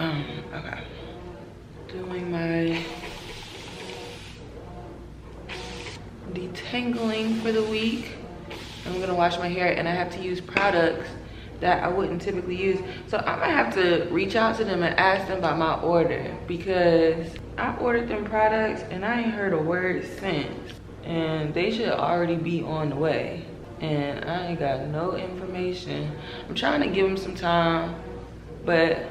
Okay. Doing my detangling for the week. I'm gonna wash my hair and I have to use products that I wouldn't typically use. So I'm gonna have to reach out to them and ask them about my order, because I ordered them products and I ain't heard a word since. And they should already be on the way. And I ain't got no information. I'm trying to give them some time, but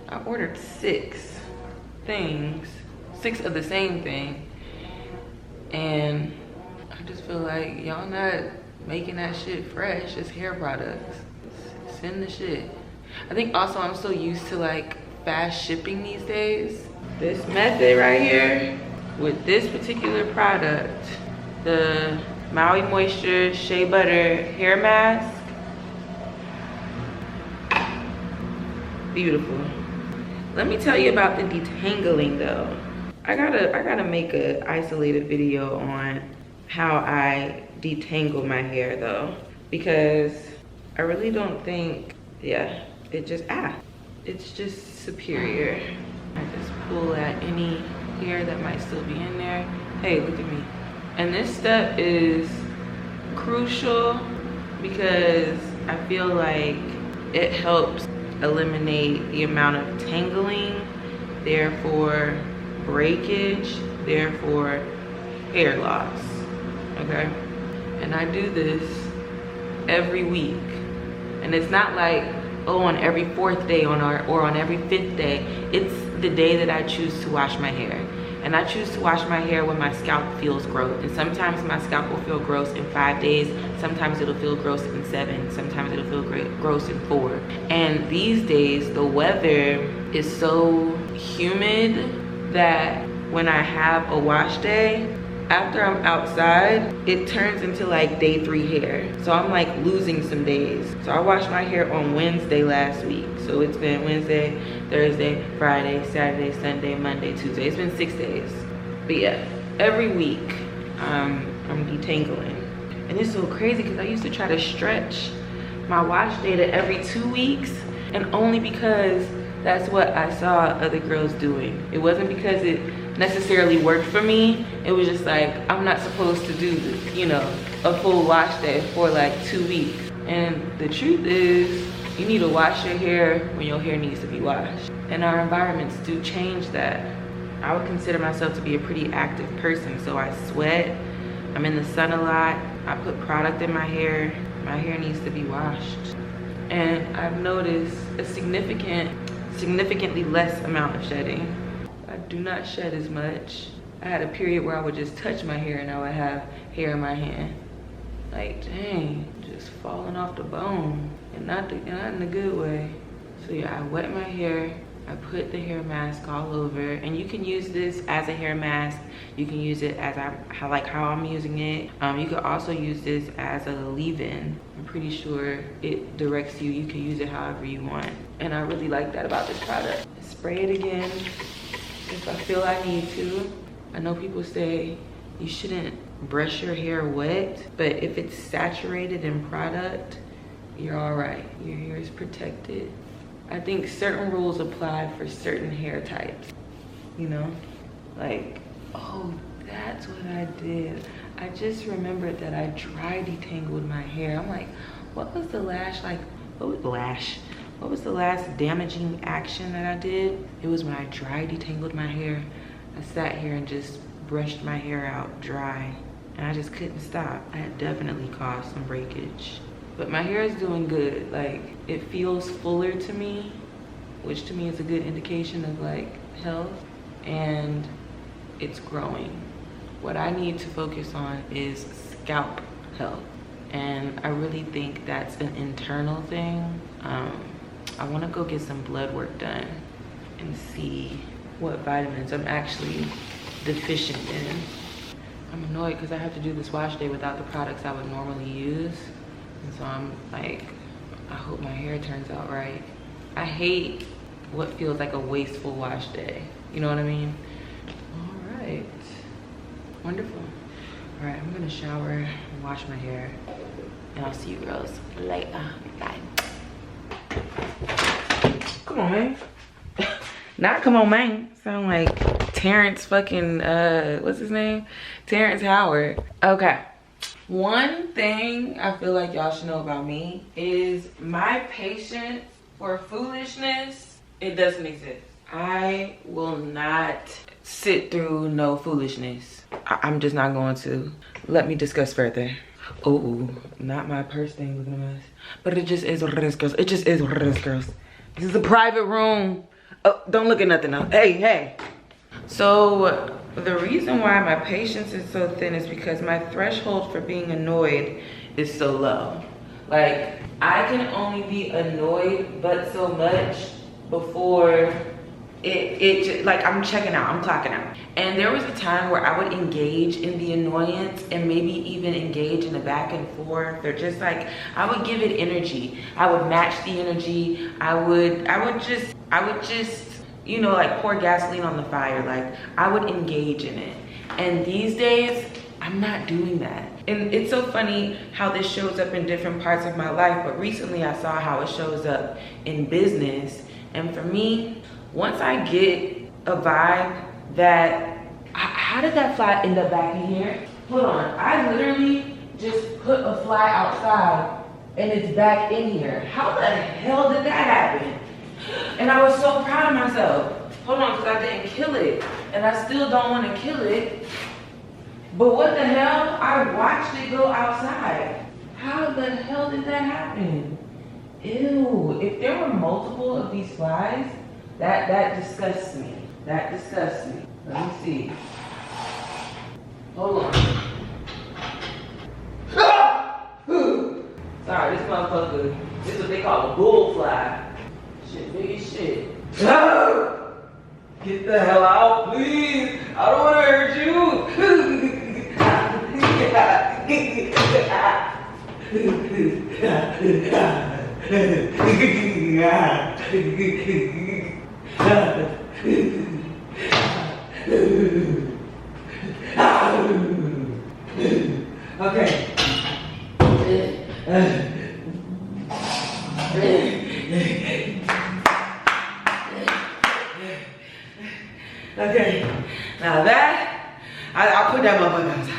I ordered 6 things, 6 of the same thing. And I just feel like y'all not making that shit fresh. It's hair products. Send the shit. I think also I'm so used to like fast shipping these days. This method right here with this particular product, the Maui Moisture Shea Butter Hair Mask. Beautiful. Let me tell you about the detangling though. I gotta make a isolated video on how I detangle my hair though, because I really don't think, yeah, it's just superior. I just pull at any hair that might still be in there. Hey, look at me. And this step is crucial because I feel like it helps eliminate the amount of tangling, therefore breakage, therefore hair loss, okay? And I do this every week. And it's not like, oh, on every 4th day or on every 5th day. It's the day that I choose to wash my hair. And I choose to wash my hair when my scalp feels gross. And sometimes my scalp will feel gross in 5 days. Sometimes it'll feel gross in 7. Sometimes it'll feel gross in 4. And these days, the weather is so humid that when I have a wash day, after I'm outside, it turns into like day 3 hair. So I'm like losing some days. So I washed my hair on Wednesday last week. So it's been Wednesday, Thursday, Friday, Saturday, Sunday, Monday, Tuesday. It's been 6 days. But yeah, every week I'm detangling. And it's so crazy because I used to try to stretch my wash day to every 2 weeks, and only because that's what I saw other girls doing. It wasn't because it necessarily worked for me. It was just like, I'm not supposed to do, you know, a full wash day for like 2 weeks. And the truth is, you need to wash your hair when your hair needs to be washed. And our environments do change that. I would consider myself to be a pretty active person. So I sweat, I'm in the sun a lot, I put product in my hair needs to be washed. And I've noticed a significantly less amount of shedding. I do not shed as much. I had a period where I would just touch my hair and I would have hair in my hand. Like, dang, just falling off the bone, and not in a good way. So yeah, I wet my hair, I put the hair mask all over, and you can use this as a hair mask. You can use it as how I'm using it. You could also use this as a leave-in. I'm pretty sure it directs you. You can use it however you want. And I really like that about this product. Spray it again if I feel I need to. I know people say you shouldn't brush your hair wet, but if it's saturated in product, you're all right. Your hair is protected. I think certain rules apply for certain hair types, you know? Like, oh, that's what I did. I just remembered that I dry detangled my hair. I'm like, what was the last damaging action that I did? It was when I dry detangled my hair. I sat here and just brushed my hair out dry, and I just couldn't stop. I had definitely caused some breakage. But my hair is doing good. Like, it feels fuller to me, which to me is a good indication of like health, and it's growing. What I need to focus on is scalp health. And I really think that's an internal thing. I want to go get some blood work done and see what vitamins I'm actually deficient in. I'm annoyed because I have to do this wash day without the products I would normally use. And so I'm like, I hope my hair turns out right. I hate what feels like a wasteful wash day. You know what I mean? All right, wonderful. All right, I'm gonna shower and wash my hair, and I'll see you girls later. Bye. Come on, man. Not come on, man. Sound like Terrence fucking, what's his name? Terrence Howard. Okay. One thing I feel like y'all should know about me is my patience for foolishness, it doesn't exist. I will not sit through no foolishness. I'm just not going to. Let me discuss further. Oh, not my purse thing looking a mess. But it just is what it is, girls. It just is what it is, girls. This is a private room. Oh, don't look at nothing else. Hey, hey. So the reason why my patience is so thin is because my threshold for being annoyed is so low. Like, I can only be annoyed but so much before it just, like, I'm checking out, I'm clocking out. And there was a time where I would engage in the annoyance and maybe even engage in the back and forth, or just like, I would give it energy. I would match the energy. I would just, you know, like pour gasoline on the fire. Like, I would engage in it. And these days, I'm not doing that. And it's so funny how this shows up in different parts of my life, but recently I saw how it shows up in business. And for me, once I get a vibe that, how did that fly end up back in here? Hold on, I literally just put a fly outside and it's back in here. How the hell did that happen? And I was so proud of myself. Hold on, because I didn't kill it. And I still don't want to kill it. But what the hell? I watched it go outside. How the hell did that happen? Ew, if there were multiple of these flies, that disgusts me. That disgusts me. Let me see. Hold on. Sorry, this motherfucker, this is what they call a bullfly. Shit, big as shit. Get the hell out, please. I don't want to hurt you. Okay. Okay, now that, I'll put that motherfucker outside.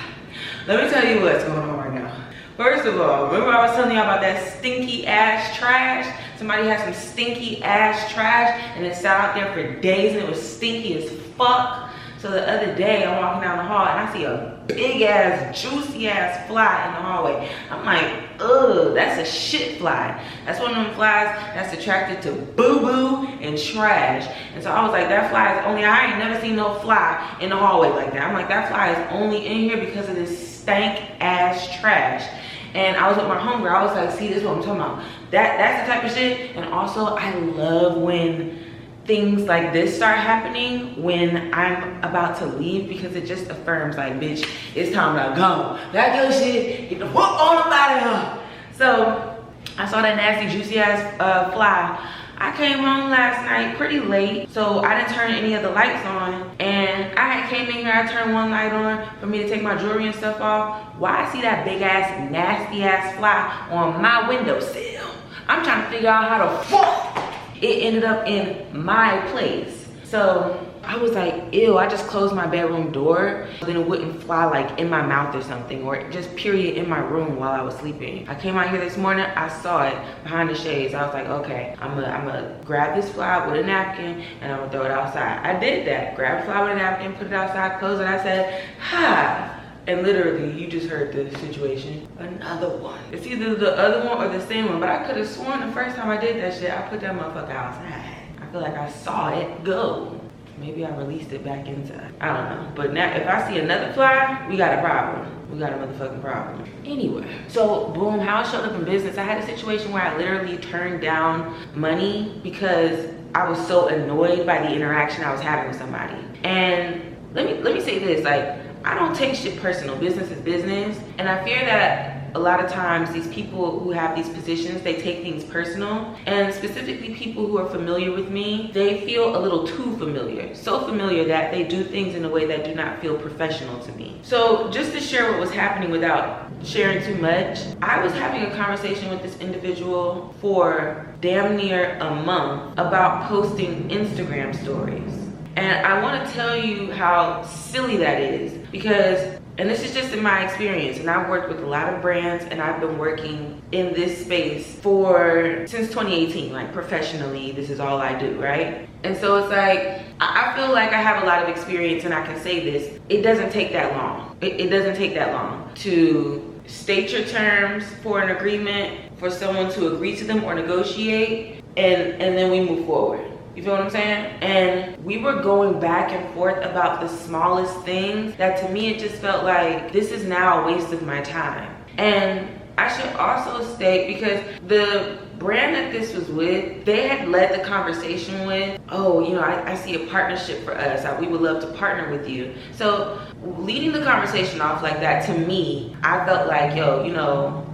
Let me tell you what's going on right now. First of all, remember I was telling y'all about that stinky ass trash? Somebody had some stinky ass trash and it sat out there for days and it was stinky as fuck. So the other day I'm walking down the hall and I see a big ass, juicy ass fly in the hallway. I'm like, ugh, that's a shit fly. That's one of them flies that's attracted to boo-boo and trash. And so I was like, that fly is only, I ain't never seen no fly in the hallway like that. I'm like, that fly is only in here because of this stank ass trash. And I was with my homegirl, I was like, see, this is what I'm talking about. That's the type of shit. And also, I love when things like this start happening when I'm about to leave, because it just affirms, like, bitch, it's time to go. That good shit, get the fuck on up out of here. So I saw that nasty, juicy ass fly. I came home last night pretty late, so I didn't turn any of the lights on. And I came in here, I turned one light on for me to take my jewelry and stuff off. Why I see that big ass, nasty ass fly on my windowsill? I'm trying to figure out how the fuck it ended up in my place. So I was like, ew, I just closed my bedroom door, then it wouldn't fly like in my mouth or something, or just period in my room while I was sleeping. I came out here this morning, I saw it behind the shades. I was like, okay, I'm gonna grab this fly with a napkin and I'm gonna throw it outside. I did that, grabbed the fly with a napkin, put it outside, closed it, I said, ha. And literally, you just heard the situation. Another one. It's either the other one or the same one, but I could have sworn the first time I did that shit, I put that motherfucker outside. I feel like I saw it go. Maybe I released it back inside. I don't know. But now, if I see another fly, we got a problem. We got a motherfucking problem. Anyway, so boom, how I showed up in business, I had a situation where I literally turned down money because I was so annoyed by the interaction I was having with somebody. And let me say this, like, I don't take shit personal. Business is business. And I fear that a lot of times these people who have these positions, they take things personal. And specifically people who are familiar with me, they feel a little too familiar. So familiar that they do things in a way that do not feel professional to me. So just to share what was happening without sharing too much. I was having a conversation with this individual for damn near a month about posting Instagram stories. And I want to tell you how silly that is, because, and this is just in my experience, and I've worked with a lot of brands, and I've been working in this space since 2018, like professionally. This is all I do, right? And so it's like, I feel like I have a lot of experience, and I can say this, it doesn't take that long. It doesn't take that long to state your terms for an agreement, for someone to agree to them or negotiate, and then we move forward. You feel what I'm saying? And we were going back and forth about the smallest things that, to me, it just felt like this is now a waste of my time. And I should also state, because the brand that this was with, they had led the conversation with, oh, you know, I see a partnership for us. We would love to partner with you. So leading the conversation off like that, to me, I felt like, yo, you know,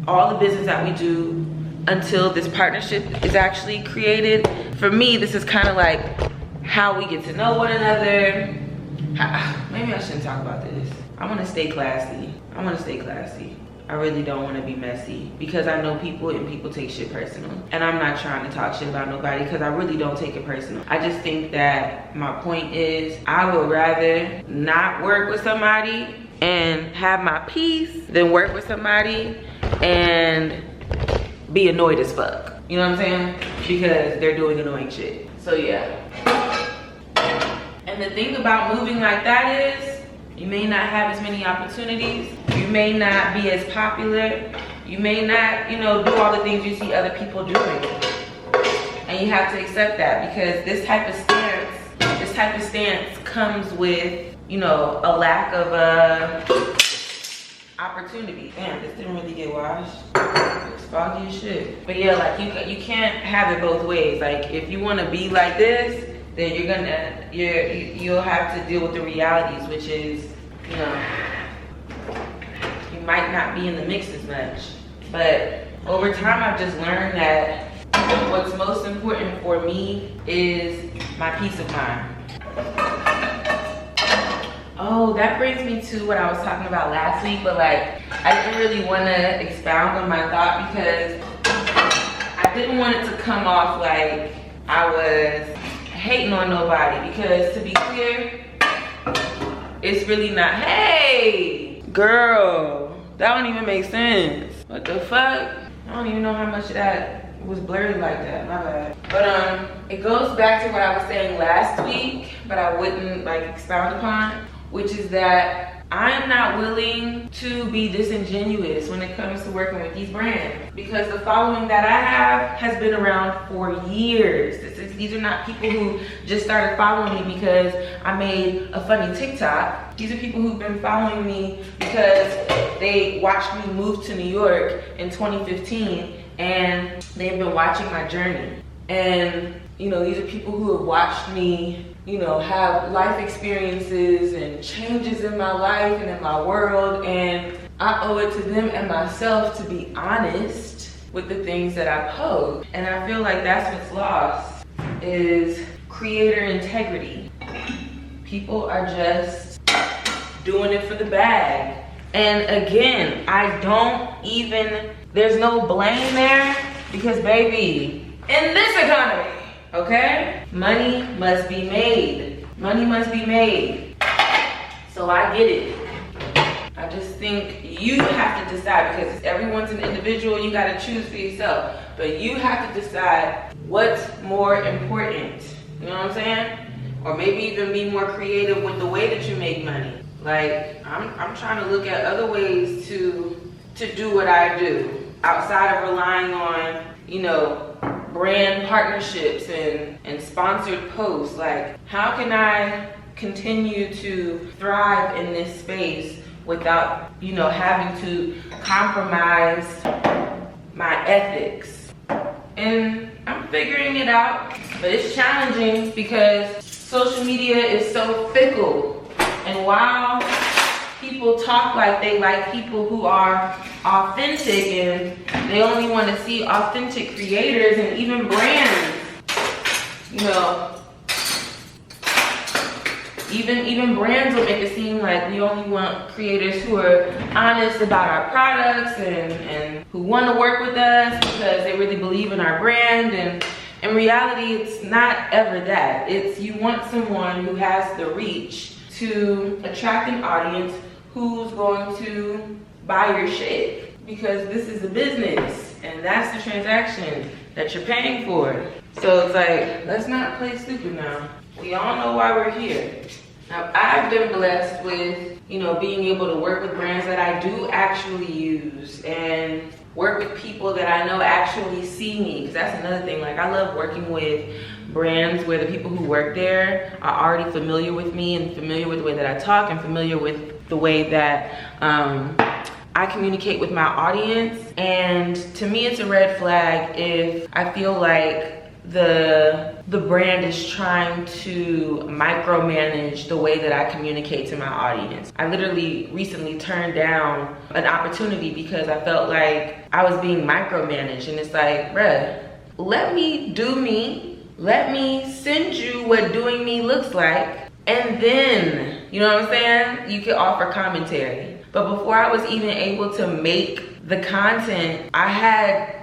all the business that we do until this partnership is actually created, for me, this is kind of like how we get to know one another. Maybe I shouldn't talk about this. I want to stay classy. I really don't want to be messy, because I know people, and people take shit personal. And I'm not trying to talk shit about nobody, because I really don't take it personal. I just think that my point is, I would rather not work with somebody and have my peace than work with somebody and be annoyed as fuck. You know what I'm saying? Because they're doing annoying shit. So yeah. And the thing about moving like that is, you may not have as many opportunities. You may not be as popular. You may not, you know, do all the things you see other people doing. And you have to accept that, because this type of stance comes with, you know, a lack of opportunity. Damn, this didn't really get washed. It's foggy as shit. But yeah, like you can't have it both ways. Like, if you want to be like this, then you'll have to deal with the realities, which is, you know, you might not be in the mix as much. But over time, I've just learned that what's most important for me is my peace of mind. Oh, that brings me to what I was talking about last week, but like, I didn't really want to expound on my thought, because I didn't want it to come off like I was hating on nobody, because to be clear, it's really not. Hey, girl, that don't even make sense. What the fuck? I don't even know how much of that was blurry like that, my bad. But it goes back to what I was saying last week, but I wouldn't like expound upon, which is that I'm not willing to be disingenuous when it comes to working with these brands, because the following that I have has been around for years. These are not people who just started following me because I made a funny TikTok. These are people who've been following me because they watched me move to New York in 2015, and they've been watching my journey. And you know, these are people who have watched me, you know, have life experiences and changes in my life and in my world, and I owe it to them and myself to be honest with the things that I post. And I feel like that's what's lost, is creator integrity. People are just doing it for the bag. And again, there's no blame there, because baby, in this economy, okay, money must be made. Money must be made. So I get it. I just think you have to decide, because everyone's an individual. You got to choose for yourself. But you have to decide what's more important. You know what I'm saying? Or maybe even be more creative with the way that you make money. Like, I'm trying to look at other ways to do what I do, outside of relying on, you know, brand partnerships and sponsored posts. Like, how can I continue to thrive in this space without, you know, having to compromise my ethics? And I'm figuring it out, but it's challenging because social media is so fickle. And while people talk like they like people who are authentic, and they only want to see authentic creators and even brands, you know, Even brands will make it seem like we only want creators who are honest about our products and who want to work with us because they really believe in our brand. And in reality, it's not ever that. It's you want someone who has the reach to attract an audience who's going to buy your shit, because this is a business and that's the transaction that you're paying for. So it's like, let's not play stupid now. We all know why we're here. Now, I've been blessed with, you know, being able to work with brands that I do actually use and work with people that I know actually see me, because that's another thing. Like, I love working with brands where the people who work there are already familiar with me and familiar with the way that I talk and familiar with the way that I communicate with my audience. And to me, it's a red flag if I feel like the brand is trying to micromanage the way that I communicate to my audience. I literally recently turned down an opportunity because I felt like I was being micromanaged, and it's like, bruh, let me do me. Let me send you what doing me looks like, and then, you know what I'm saying? You can offer commentary. But before I was even able to make the content,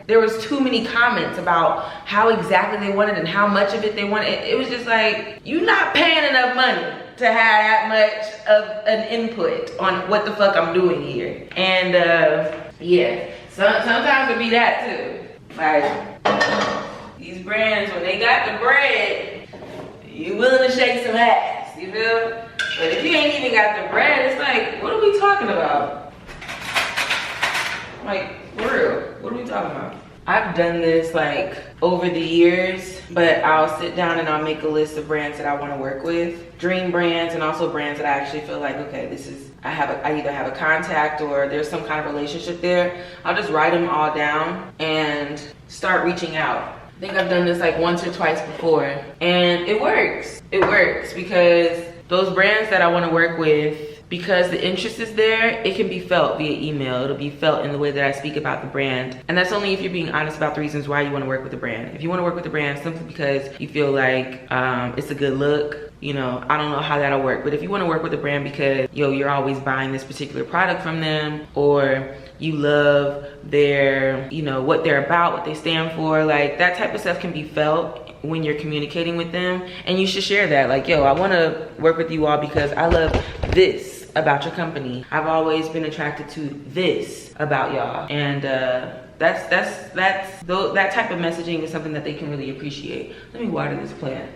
there was too many comments about how exactly they wanted and how much of it they wanted. It was just like, you're not paying enough money to have that much of an input on what the fuck I'm doing here. And yeah, sometimes it be that too. Like, these brands, when they got the bread, you willing to shake some ass, you feel? But if you ain't even got the bread, it's like, what are we talking about? Like, for real, what are we talking about? I've done this like over the years, but I'll sit down and I'll make a list of brands that I want to work with, dream brands, and also brands that I actually feel like, okay, this is, I either have a contact or there's some kind of relationship there. I'll just write them all down and start reaching out. I think I've done this like once or twice before, and it works. It works because those brands that I want to work with, because the interest is there, it can be felt via email. It'll be felt in the way that I speak about the brand. And that's only if you're being honest about the reasons why you want to work with the brand. If you want to work with the brand simply because you feel like it's a good look, you know, I don't know how that'll work. But if you want to work with the brand because, you're always buying this particular product from them, or you love their, what they're about, what they stand for, like that type of stuff can be felt when you're communicating with them. And you should share that, like, I want to work with you all because I love this about your company. I've always been attracted to this about y'all. And that type of messaging is something that they can really appreciate. Let me water this plant.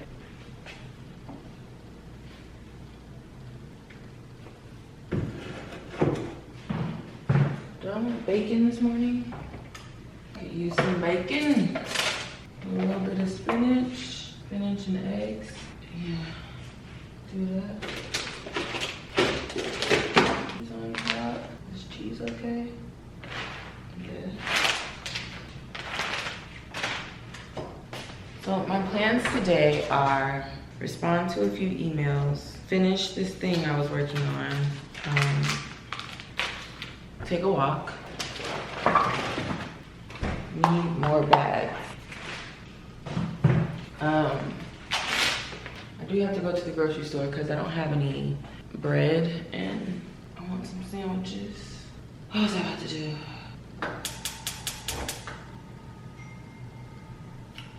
Done bacon this morning. Could use some bacon. A little bit of spinach and eggs. Yeah, do that. Cheese on top. Is cheese okay? Yeah. So my plans today are respond to a few emails, finish this thing I was working on, take a walk, need more bags. I do have to go to the grocery store because I don't have any bread and I want some sandwiches. What was I about to do?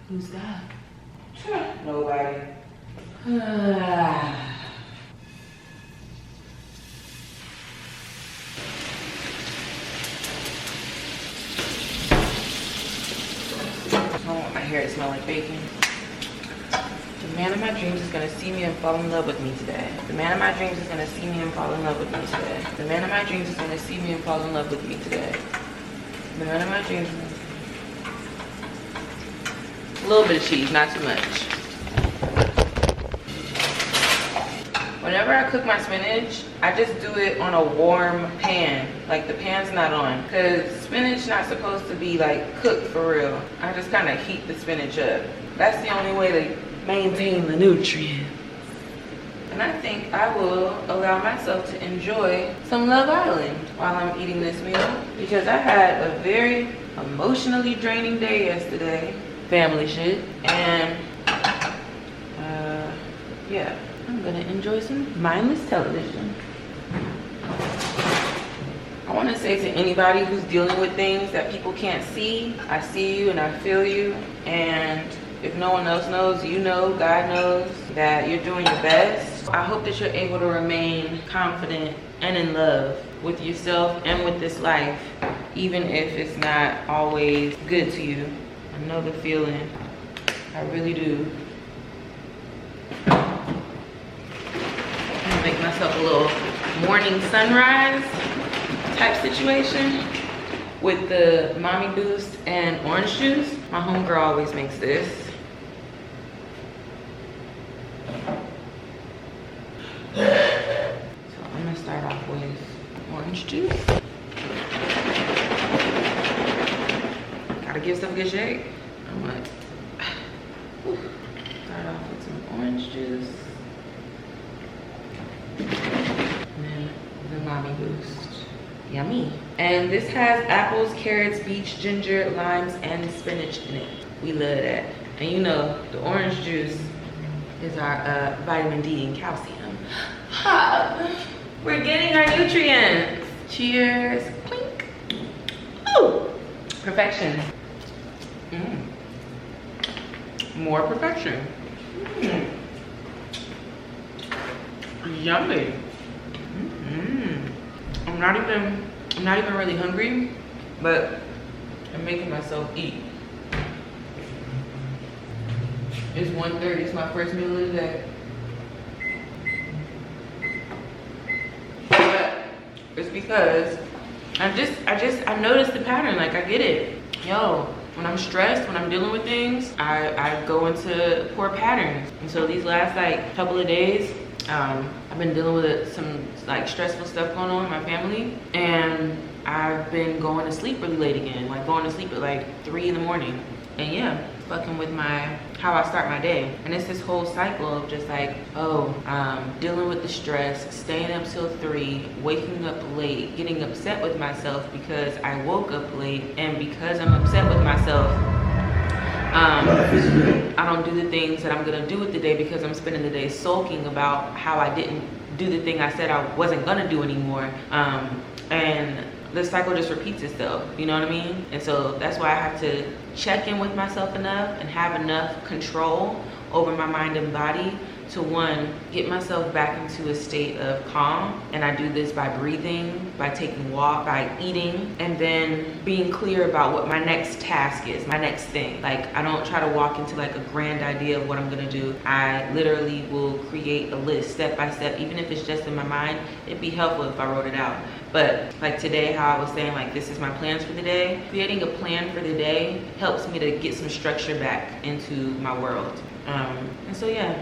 Who's that? Nobody. I don't want my hair to smell like bacon. The man of my dreams is gonna see me and fall in love with me today. The man of my dreams is gonna see me and fall in love with me today. The man of my dreams is gonna see me and fall in love with me today. The man of my dreams. A little bit of cheese, not too much. Whenever I cook my spinach, I just do it on a warm pan. Like the pan's not on. Cause spinach not supposed to be like cooked for real. I just kind of heat the spinach up. That's the only way to maintain the nutrients. And I think I will allow myself to enjoy some Love Island while I'm eating this meal. Because I had a very emotionally draining day yesterday. Family shit. And yeah. I'm gonna enjoy some mindless television. I want to say to anybody who's dealing with things that people can't see, I see you and I feel you. And if no one else knows, you know, God knows that you're doing your best. I hope that you're able to remain confident and in love with yourself and with this life, even if it's not always good to you. I know the feeling. I really do. I'm gonna make myself a little morning sunrise type situation with the Mommy Boost and orange juice. My homegirl always makes this. So I'm gonna start off with orange juice. Gotta give stuff a good shake. I'm gonna start off with some orange juice. And then the Mommy Boost. Yummy. And this has apples, carrots, beets, ginger, limes, and spinach in it. We love that. And you know, the orange juice is our vitamin D and calcium. We're getting our nutrients. Cheers. Clink. Ooh. Perfection. More perfection. Yummy. I'm not even really hungry, but I'm making myself eat. It's 1:30, it's my first meal of the day. But it's because I noticed the pattern, like I get it. Yo, when I'm stressed, when I'm dealing with things, I go into poor patterns. And so these last like couple of days, I've been dealing with some like stressful stuff going on in my family, and I've been going to sleep really late again, like going to sleep at like 3 in the morning. And yeah, fucking with how I start my day. And it's this whole cycle of just like, dealing with the stress, staying up till 3, waking up late, getting upset with myself because I woke up late, and because I'm upset with myself, I don't do the things that I'm gonna do with the day because I'm spending the day sulking about how I didn't do the thing I said I wasn't gonna do anymore. And the cycle just repeats itself, you know what I mean? And so that's why I have to check in with myself enough and have enough control over my mind and body to, one, get myself back into a state of calm. And I do this by breathing, by taking walk, by eating, and then being clear about what my next task is, my next thing. Like, I don't try to walk into like a grand idea of what I'm gonna do. I literally will create a list step by step, even if it's just in my mind. It'd be helpful if I wrote it out. But like today, how I was saying, like, this is my plans for the day. Creating a plan for the day helps me to get some structure back into my world. And so yeah,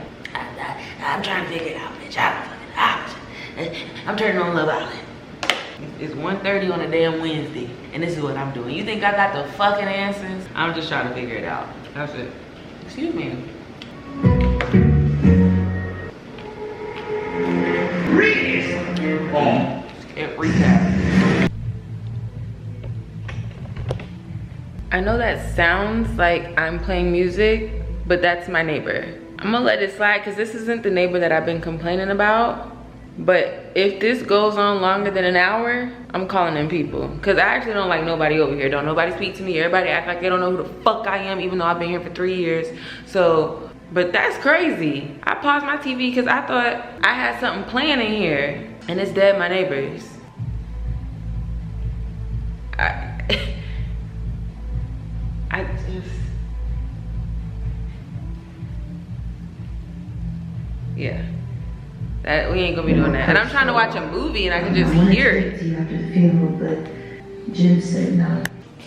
I'm trying to figure it out, bitch. I'm turning on Love Island. It's 1:30 on a damn Wednesday, and this is what I'm doing. You think I got the fucking answers? I'm just trying to figure it out. That's it. Excuse me. Recap. I know that sounds like I'm playing music, but that's my neighbor. I'm gonna let it slide because this isn't the neighbor that I've been complaining about. But if this goes on longer than an hour, I'm calling them people. Because I actually don't like nobody over here. Don't nobody speak to me. Everybody act like they don't know who the fuck I am, even though I've been here for 3 years. So, but that's crazy. I paused my TV because I thought I had something playing in here. And it's dead my neighbors. I just, yeah, that we ain't gonna be doing that. And I'm trying to watch a movie and I can just hear it. After the funeral, but Jim said no.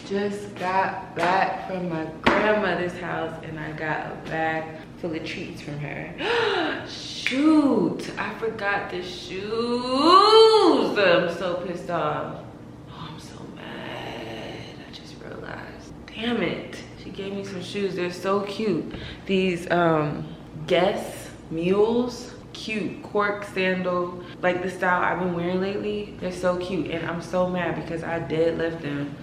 Just got back from my grandmother's house and I got a bag full of treats from her. Shoot, I forgot the shoes. I'm so pissed off. Damn it, she gave me some shoes. They're so cute. These Guess mules, cute cork sandal, like the style I've been wearing lately. They're so cute, and I'm so mad because I dead left them.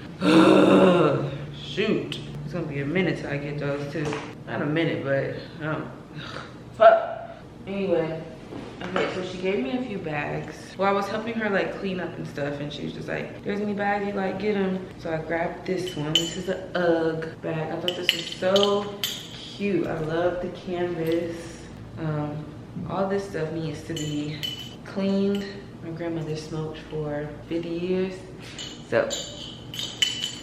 Shoot, it's gonna be a minute till I get those too. Not a minute, but fuck. Anyway, Okay, so she gave me a few bags. Well, I was helping her like clean up and stuff, and she was just like, there's any bags you like, get them. So I grabbed this one. This is an UGG bag. I thought this was so cute. I love the canvas. All this stuff needs to be cleaned. My grandmother smoked for 50 years. So,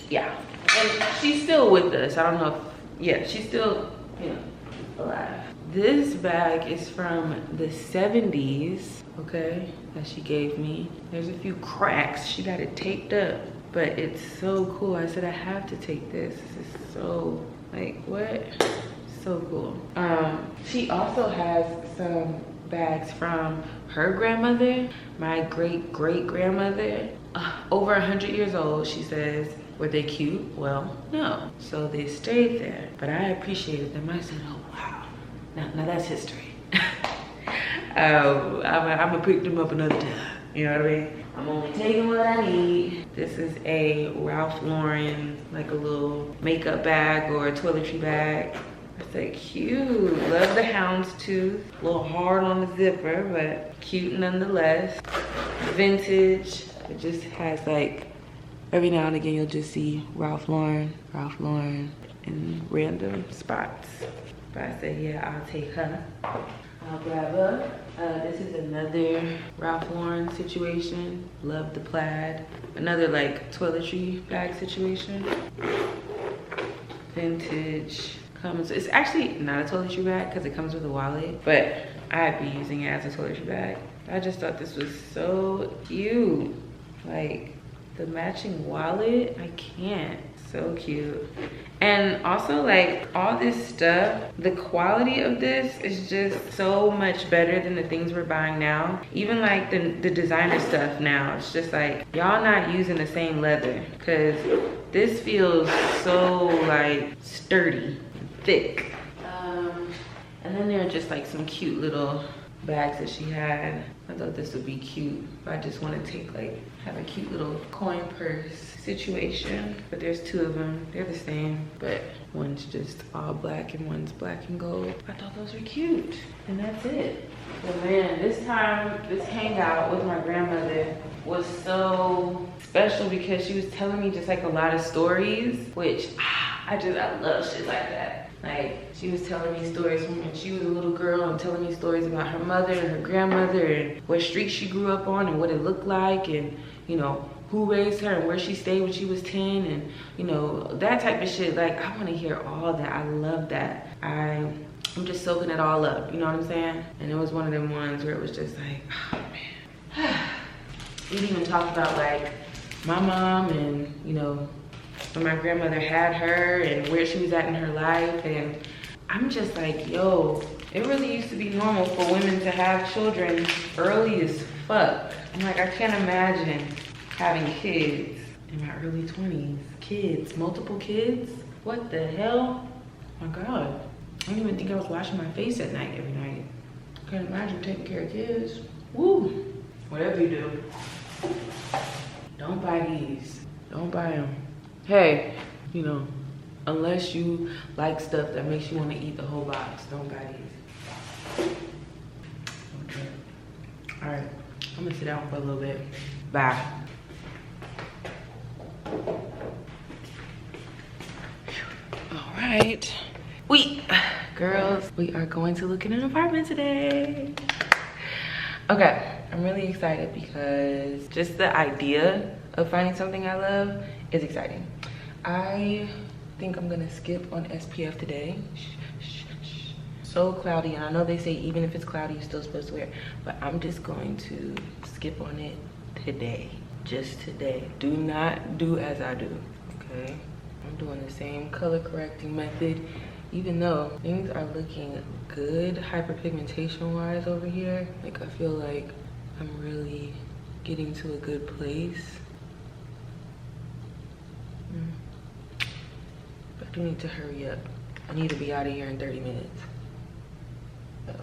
yeah. And she's still with us. I don't know if, yeah, she's still, you know, alive. This bag is from the 70s, okay, that she gave me. There's a few cracks. She got it taped up, but it's so cool. I said, I have to take this. This is so, like, what? So cool. She also has some bags from her grandmother, my great-great-grandmother. Over 100 years old, she says. Were they cute? Well, no. So they stayed there, but I appreciated them. I said, oh, wow. Now that's history. I'm gonna pick them up another time. You know what I mean? I'm only taking what I need. This is a Ralph Lauren, like a little makeup bag or a toiletry bag. It's like cute. Love the houndstooth. A little hard on the zipper, but cute nonetheless. Vintage. It just has like, every now and again you'll just see Ralph Lauren in random spots. But I said, yeah, I'll take her. I'll grab her. This is another Ralph Lauren situation. Love the plaid. Another like toiletry bag situation. Vintage. It's actually not a toiletry bag because it comes with a wallet, but I'd be using it as a toiletry bag. I just thought this was so cute. Like the matching wallet, I can't. So cute. And also like all this stuff, the quality of this is just so much better than the things we're buying now. Even like the designer stuff now, it's just like y'all not using the same leather, because this feels so like sturdy and thick. And then there are just like some cute little bags that she had. I thought this would be cute. I just want to take like, have a cute little coin purse situation. But there's two of them. They're the same, but one's just all black and one's black and gold. I thought those were cute. And that's it. So man, this hangout with my grandmother was so special because she was telling me just like a lot of stories, which I love shit like that. Like, she was telling me stories from when she was a little girl and telling me stories about her mother and her grandmother and what street she grew up on and what it looked like and, you know, who raised her and where she stayed when she was 10 and, you know, that type of shit. Like, I want to hear all that. I love that. I'm just soaking it all up, you know what I'm saying? And it was one of them ones where it was just like, oh, man. We didn't even talk about, like, my mom and, you know, when my grandmother had her and where she was at in her life. And I'm just like, yo, it really used to be normal for women to have children early as fuck. I'm like, I can't imagine having kids in my early 20s. Kids, multiple kids? What the hell? Oh my God. I didn't even think I was washing my face at night every night. I can't imagine taking care of kids. Woo. Whatever you do, don't buy these. Don't buy them. Hey, you know, unless you like stuff that makes you want to eat the whole box, don't buy these. Okay. All right, I'm gonna sit down for a little bit. Bye. All right, girls, we are going to look at an apartment today. Okay, I'm really excited because just the idea of finding something I love is exciting. I think I'm gonna skip on SPF today. So cloudy, and I know they say even if it's cloudy, you're still supposed to wear it, but I'm just going to skip on it today. Just today. Do not do as I do, okay? I'm doing the same color correcting method, even though things are looking good hyperpigmentation wise over here. Like, I feel like I'm really getting to a good place. But I do need to hurry up. I need to be out of here in 30 minutes. So.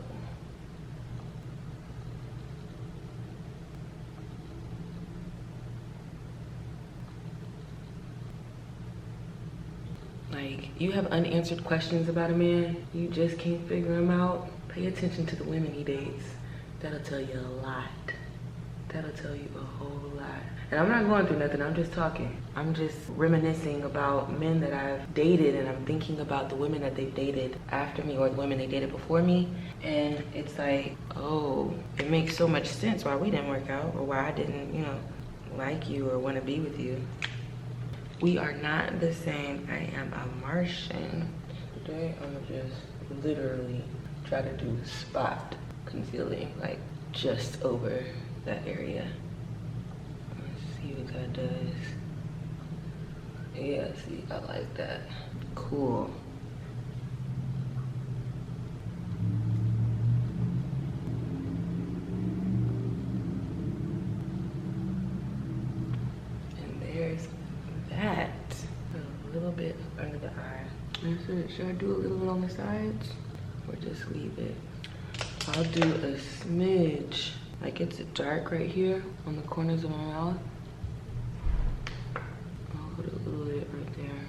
Like, you have unanswered questions about a man, you just can't figure him out. Pay attention to the women he dates. That'll tell you a lot. That'll tell you a whole lot. And I'm not going through nothing, I'm just talking. I'm just reminiscing about men that I've dated, and I'm thinking about the women that they've dated after me or the women they dated before me. And it's like, oh, it makes so much sense why we didn't work out, or why I didn't, you know, like you or want to be with you. We are not the same. I am a Martian. Today, I'm gonna just literally try to do spot concealing, like just over that area. Let's see what that does. Yeah, see, I like that. Cool. And there's that. A little bit under the eye. Should I do a little bit on the sides or just leave it? I'll do a smidge. Like it's dark right here on the corners of my mouth. I'll put a little bit right there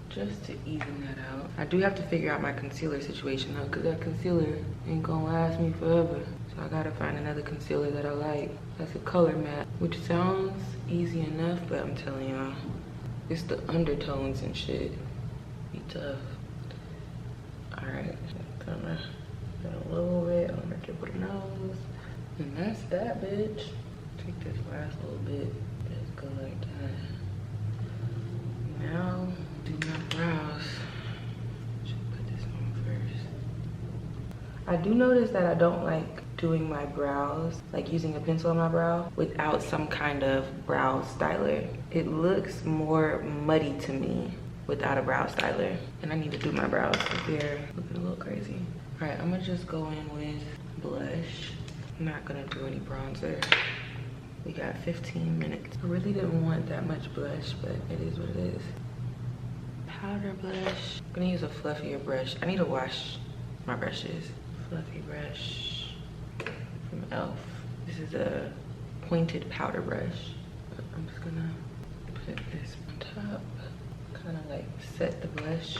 just to even that out. I do have to figure out my concealer situation though, because that concealer ain't gonna last me forever. So I gotta find another concealer that I like. That's a color matte, which sounds easy enough, but I'm telling y'all, it's the undertones and shit. Be tough. Alright, gonna get a little bit on the tip of the nose. And that's that, bitch. Take this last little bit, just go like that. Now, do my brows. Should put this on first. I do notice that I don't like doing my brows, like using a pencil on my brow, without some kind of brow styler. It looks more muddy to me without a brow styler. And I need to do my brows because they're looking a little crazy. All right, I'm gonna just go in with blush. I'm not gonna do any bronzer. We got 15 minutes. I really didn't want that much blush, but it is what it is. Powder blush. I'm gonna use a fluffier brush. I need to wash my brushes. Fluffy brush from e.l.f. This is a pointed powder brush. But I'm just gonna put this on top. Kind of like set the blush.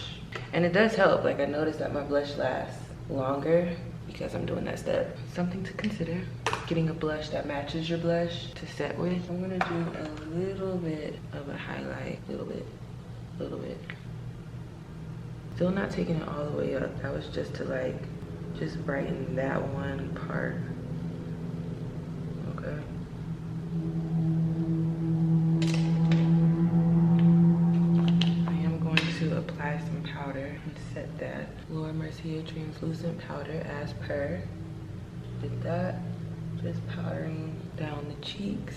And it does help. Like I noticed that my blush lasts longer because I'm doing that step. Something to consider. Getting a blush that matches your blush to set with. I'm gonna do a little bit of a highlight. Little bit. Still not taking it all the way up. That was just to like, just brighten that one part. Okay. I am going to apply some powder and set that. Laura Mercier translucent powder as per. Did that. Just powdering down the cheeks.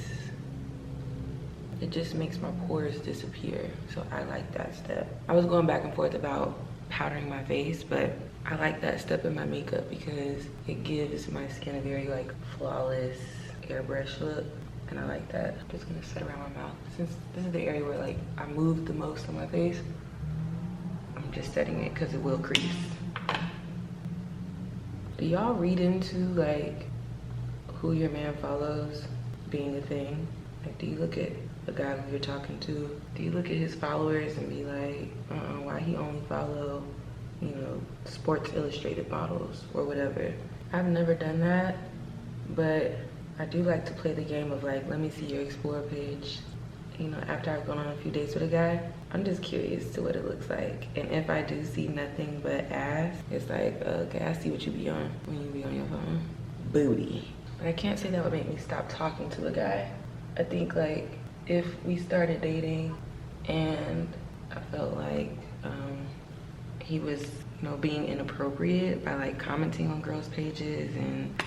It just makes my pores disappear. So I like that step. I was going back and forth about powdering my face, but I like that step in my makeup because it gives my skin a very like flawless airbrush look. And I like that. I'm just gonna set around my mouth. Since this is the area where like I moved the most on my face, I'm just setting it because it will crease. Do y'all read into like who your man follows being a thing? Like, do you look at the guy who you're talking to? Do you look at his followers and be like, why he only follow, you know, Sports Illustrated models or whatever? I've never done that, but I do like to play the game of like, let me see your explore page. You know, after I've gone on a few dates with a guy, I'm just curious to what it looks like. And if I do see nothing but ass, it's like, okay, I see what you be on when you be on your phone. Booty. But I can't say that would make me stop talking to a guy. I think like if we started dating and I felt like he was, you know, being inappropriate by like commenting on girls' pages and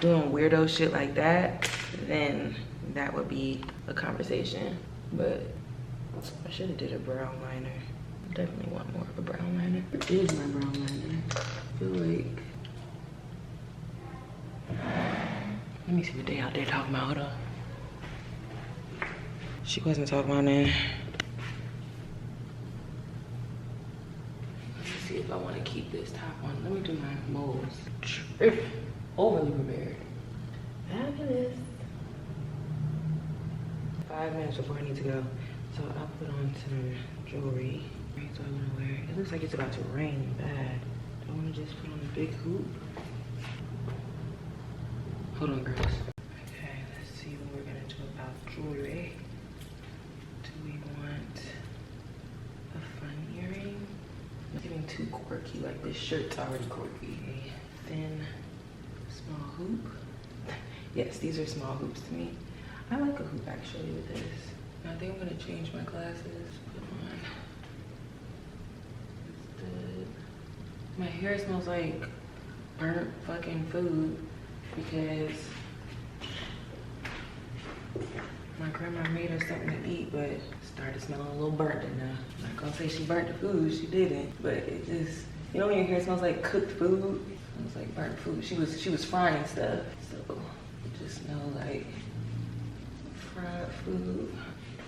doing weirdo shit like that, then that would be a conversation. But I should have did a brow liner. I definitely want more of a brow liner. What is my brow liner? I feel like, let me see what they out there talking about. Hold on. She wasn't talking about that. Let's see if I want to keep this top on. Let me do my moles. Overly prepared. Fabulous. 5 minutes before I need to go. So I'll put on some jewelry. What do I want to wear? It looks like it's about to rain bad. Do I want to just put on a big hoop? Hold on, girls. Okay, let's see what we're gonna do about jewelry. Do we want a fun earring? It's getting too quirky, like this shirt's already quirky. A thin, small hoop. Yes, these are small hoops to me. I like a hoop actually with this. I think I'm gonna change my glasses. Put on. My hair smells like burnt fucking food because my grandma made us something to eat, but it started smelling a little burnt enough. I'm not gonna say she burnt the food, she didn't, but it just, you know when your hair smells like cooked food? It smells like burnt food. She was frying stuff, so it just smelled like fried food.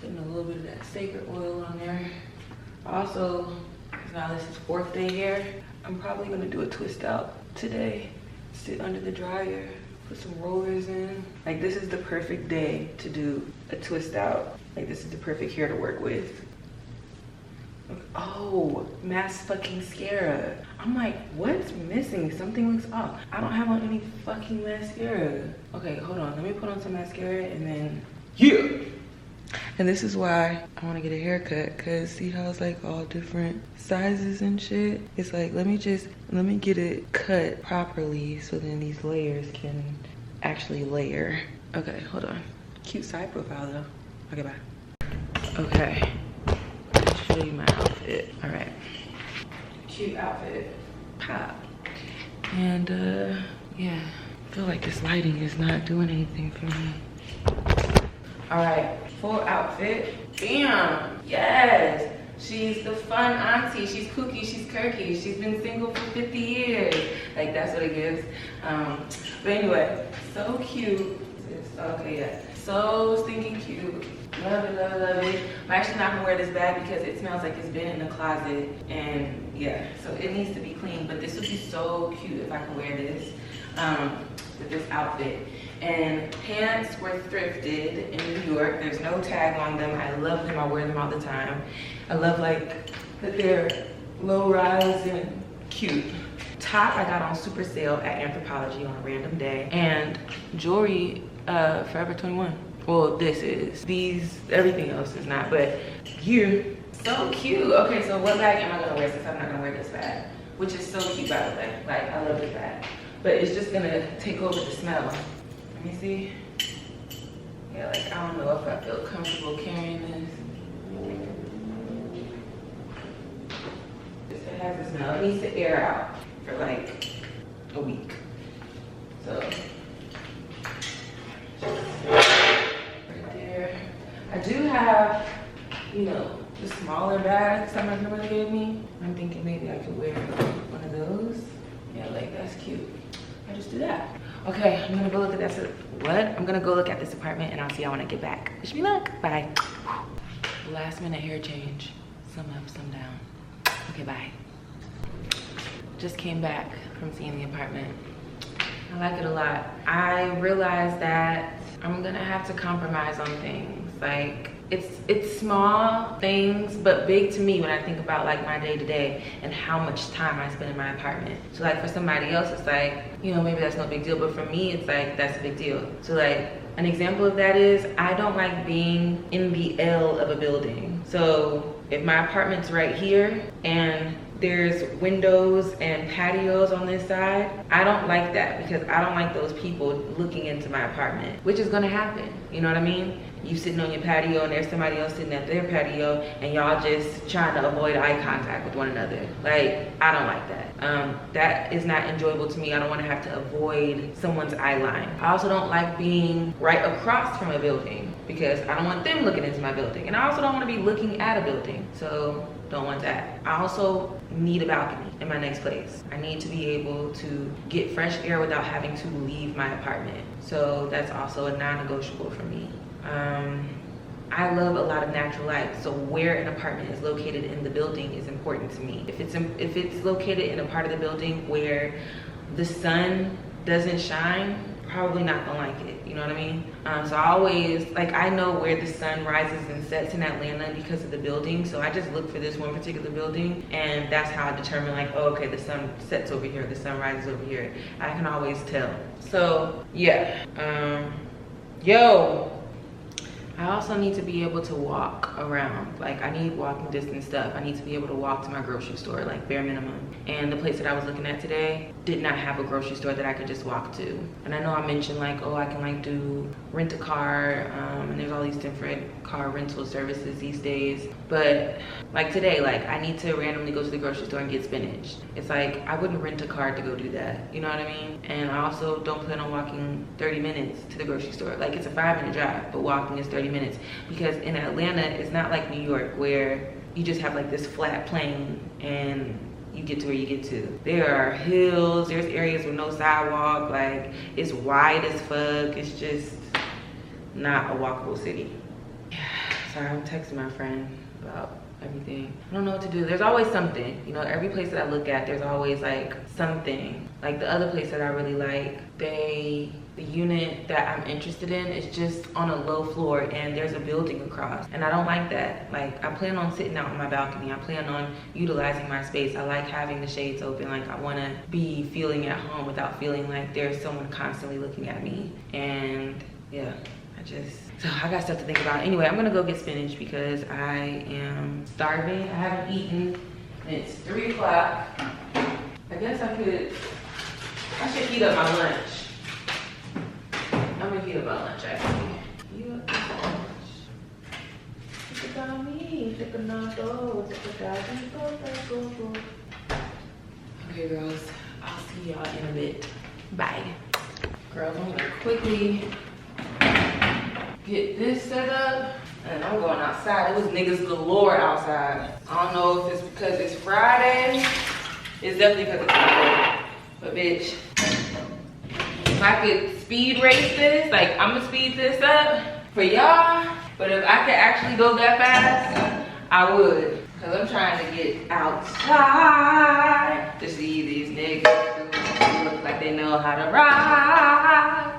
Putting a little bit of that sacred oil on there. Also, now this is 4th day hair. I'm probably gonna do a twist out today. Sit under the dryer, put some rollers in. Like this is the perfect day to do a twist out. Like this is the perfect hair to work with. Oh, mascara. I'm like, what's missing? Something looks off. I don't have on any fucking mascara. Okay, hold on. Let me put on some mascara and then, yeah. And this is why I want to get a haircut, because see how it's like all different sizes and shit? It's like, let me get it cut properly so then these layers can actually layer. Okay, hold on. Cute side profile though. Okay, bye. Okay, let's show you my outfit. All right, cute outfit, pop. And yeah, I feel like this lighting is not doing anything for me. All right, full outfit. Bam, yes. She's the fun auntie. She's kooky, she's quirky. She's been single for 50 years. Like that's what it gives. But anyway, so cute. Okay, yeah. So stinking cute. Love it, love it, love it. I'm actually not gonna wear this bag because it smells like it's been in the closet. And yeah, so it needs to be clean. But this would be so cute if I could wear this with this outfit. And pants were thrifted in New York. There's no tag on them. I love them. I wear them all the time. I love like that they're low rise and cute. Top I got on super sale at Anthropologie on a random day. And jewelry, Forever 21. Well, this is. These, everything else is not, but here. So cute. Okay, so what bag am I gonna wear since I'm not gonna wear this bag? Which is so cute, by the way. Like, I love this bag. But it's just gonna take over the smell. Let me see. Yeah, like, I don't know if I feel comfortable carrying this. It has a smell. It needs to air out for like a week. So, right there. I do have, you know, the smaller bags that my grandmother gave me. I'm thinking maybe I could wear one of those. Yeah, like that's cute. I just do that. Okay, I'm gonna go look at this. What? I'm gonna go look at this apartment and I'll see y'all when I get back. Wish me luck. Bye. Last minute hair change. Some up, some down. Okay, bye. Just came back from seeing the apartment. I like it a lot. I realized that I'm gonna have to compromise on things. Like, it's small things, but big to me when I think about like my day to day and how much time I spend in my apartment. So like for somebody else, it's like, you know, maybe that's no big deal, but for me, it's like, that's a big deal. So like, an example of that is, I don't like being in the L of a building. So if my apartment's right here and there's windows and patios on this side, I don't like that because I don't like those people looking into my apartment, which is gonna happen, you know what I mean? You sitting on your patio and there's somebody else sitting at their patio and y'all just trying to avoid eye contact with one another. Like, I don't like that. That is not enjoyable to me. I don't wanna have to avoid someone's eye line. I also don't like being right across from a building because I don't want them looking into my building. And I also don't wanna be looking at a building. So, don't want that. I also need a balcony in my next place. I need to be able to get fresh air without having to leave my apartment. So that's also a non-negotiable for me. I love a lot of natural light, so where an apartment is located in the building is important to me. If it's located in a part of the building where the sun doesn't shine probably not gonna like it, you know what I mean? So I always, like, I know where the sun rises and sets in Atlanta because of the building, so I just look for this one particular building, and that's how I determine, like, oh, okay, the sun sets over here, the sun rises over here. I can always tell. So yeah, yo, I also need to be able to walk around. Like, I need walking distance stuff. I need to be able to walk to my grocery store, like bare minimum. And the place that I was looking at today did not have a grocery store that I could just walk to. And I know I mentioned like, oh, I can like do rent a car, and there's all these different car rental services these days. But like today, like I need to randomly go to the grocery store and get spinach. It's like, I wouldn't rent a car to go do that. You know what I mean? And I also don't plan on walking 30 minutes to the grocery store. Like, it's a 5-minute drive, but walking is 30 minutes. Because in Atlanta, it's not like New York where you just have like this flat plane and you get to where you get to. There are hills, there's areas with no sidewalk, like it's wide as fuck. It's just not a walkable city. Sorry, I'm texting my friend about everything. I don't know what to do. There's always something, you know, every place that I look at, there's always like something. Like the other place that I really like, the unit that I'm interested in is just on a low floor and there's a building across, and I don't like that. Like, I plan on sitting out on my balcony. I plan on utilizing my space. I like having the shades open. Like, I want to be feeling at home without feeling like there's someone constantly looking at me. And yeah, so I got stuff to think about. Anyway, I'm gonna go get spinach because I am starving. I haven't eaten and it's 3 o'clock. I guess I should heat up my lunch. I'm gonna heat up my lunch actually. Heat up my lunch. It's about me. It's about me. Okay, girls. I'll see y'all in a bit. Bye. Girls, I'm gonna quickly get this set up and I'm going outside. It was niggas galore outside. I don't know if it's because it's Friday. It's definitely because it's Friday. But bitch, if I could speed race this, like I'm gonna speed this up for y'all, but if I could actually go that fast, I would. Cause I'm trying to get outside to see these niggas who look like they know how to ride.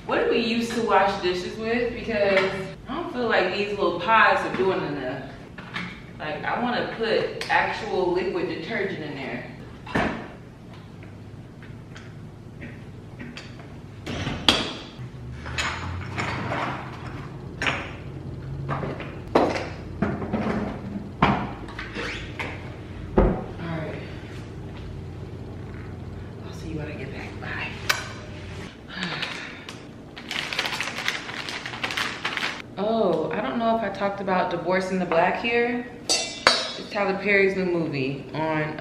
What do we use to wash dishes with? Because I don't feel like these little pods are doing enough. Like, I want to put actual liquid detergent in there. Alright. I'll see you when I get back. Bye. Oh, I don't know if I talked about Divorcing the Black here. It's Tyler Perry's new movie on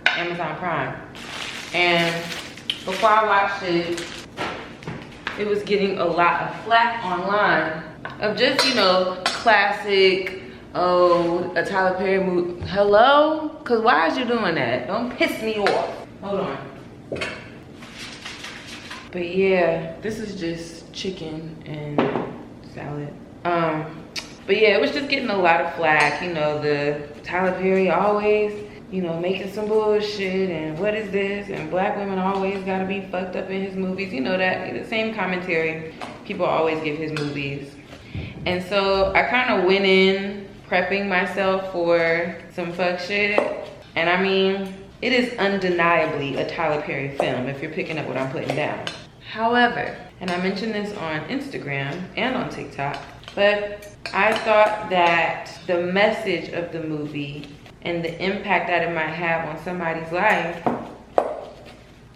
Amazon Prime. And before I watched it, it was getting a lot of flack online of just, you know, classic, oh, a Tyler Perry movie. Hello? Cause why is you doing that? Don't piss me off. Hold on. But yeah, this is just chicken and salad. But yeah, it was just getting a lot of flack. You know, the Tyler Perry always, you know, making some bullshit and what is this, and black women always gotta be fucked up in his movies. You know, that the same commentary people always give his movies. And so I kind of went in prepping myself for some fuck shit. And I mean, it is undeniably a Tyler Perry film if you're picking up what I'm putting down. However, and I mentioned this on Instagram and on TikTok, but I thought that the message of the movie and the impact that it might have on somebody's life